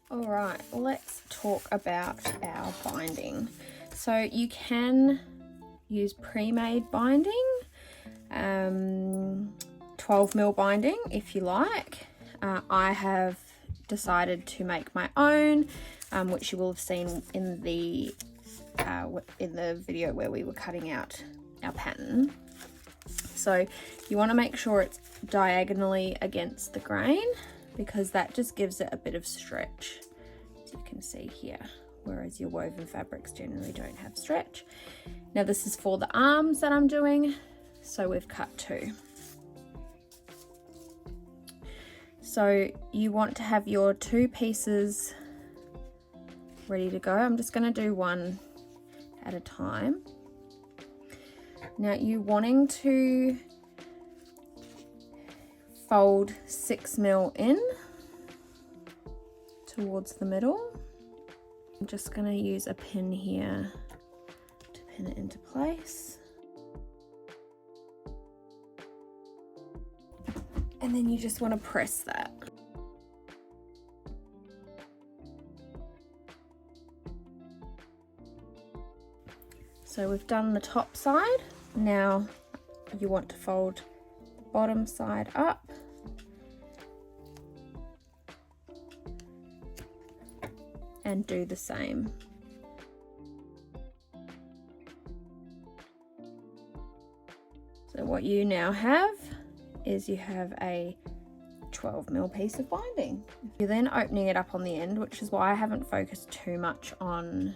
All right, let's talk about our binding. So you can use pre-made binding, 12mm binding if you like. I have decided to make my own, which you will have seen in the video where we were cutting out our pattern. So you want to make sure it's diagonally against the grain, because that just gives it a bit of stretch, as you can see here, whereas your woven fabrics generally don't have stretch. Now this is for the arms that I'm doing, so we've cut 2. So you want to have your 2 pieces ready to go. I'm just going to do one at a time. Now you wanting to fold 6mm in towards the middle. I'm just going to use a pin here to pin it into place. And then you just want to press that. So we've done the top side. Now you want to fold the bottom side up. And do the same. So what you now have is you have a 12mm piece of binding. You're then opening it up on the end, which is why I haven't focused too much on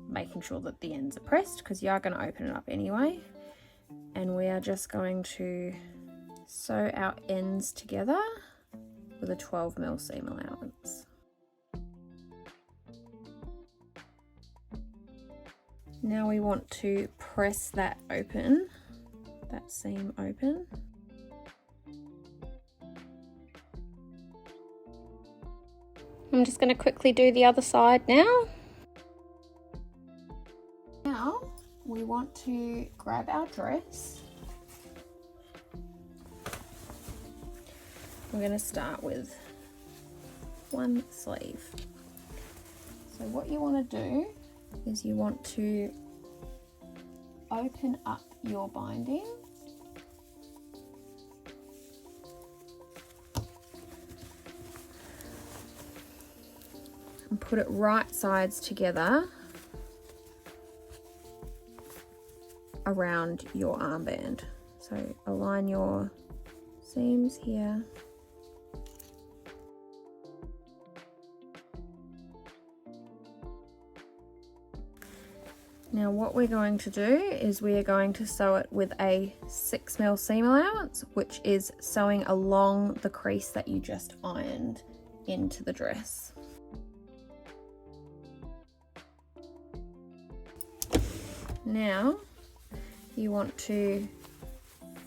making sure that the ends are pressed, because you are going to open it up anyway. And we are just going to sew our ends together with a 12mm seam allowance. Now we want to press that open, that seam open. I'm just going to quickly do the other side now. Now we want to grab our dress. We're going to start with one sleeve. So what you want to do is you want to open up your binding and put it right sides together around your armband. So align your seams here. Now what we're going to do is we are going to sew it with a 6mm seam allowance, which is sewing along the crease that you just ironed into the dress. Now you want to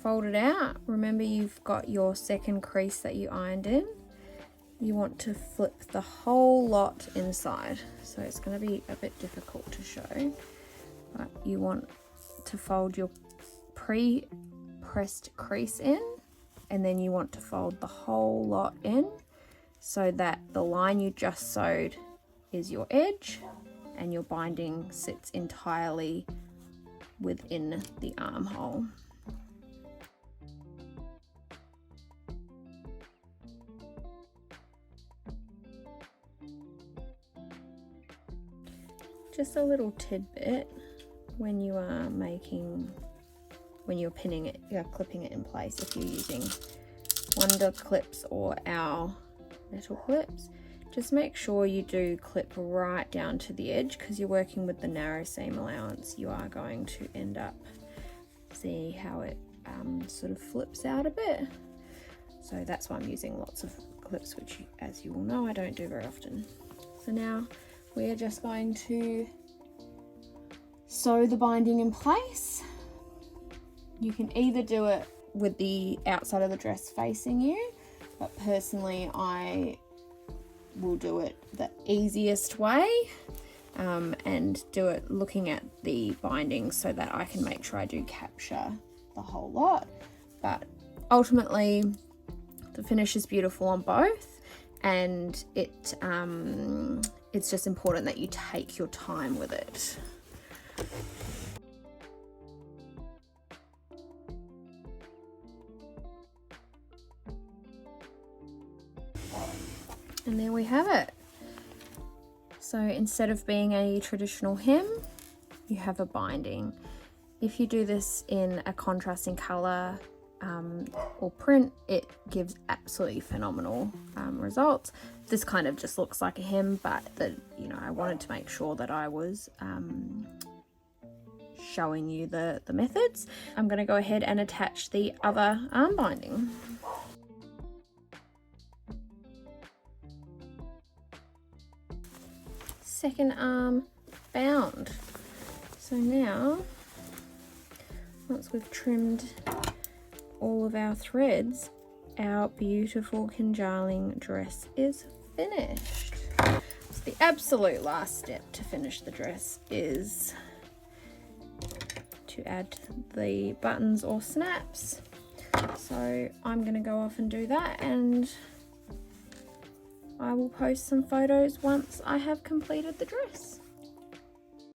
fold it out. Remember, you've got your second crease that you ironed in. You want to flip the whole lot inside. So it's going to be a bit difficult to show. But you want to fold your pre-pressed crease in, and then you want to fold the whole lot in so that the line you just sewed is your edge and your binding sits entirely within the armhole. Just a little tidbit. When you are when you're pinning it, you're clipping it in place, if you're using Wonder clips or our metal clips, just make sure you do clip right down to the edge, because you're working with the narrow seam allowance. You are going to end up, see how it sort of flips out a bit. So that's why I'm using lots of clips, which, as you will know, I don't do very often. So now we are just going to sew the binding in place. You can either do it with the outside of the dress facing you, but personally I will do it the easiest way and do it looking at the binding so that I can make sure I do capture the whole lot. But ultimately the finish is beautiful on both, and it's just important that you take your time with it. And there we have it. So instead of being a traditional hem, you have a binding. If you do this in a contrasting color or print, it gives absolutely phenomenal results. This kind of just looks like a hem, but I wanted to make sure that I was showing you the methods. I'm going to go ahead and attach the other arm binding. Second arm bound. So now, once we've trimmed all of our threads, our beautiful Conjarling dress is finished. So the absolute last step to finish the dress is to add the buttons or snaps. So I'm going to go off and do that, and I will post some photos once I have completed the dress.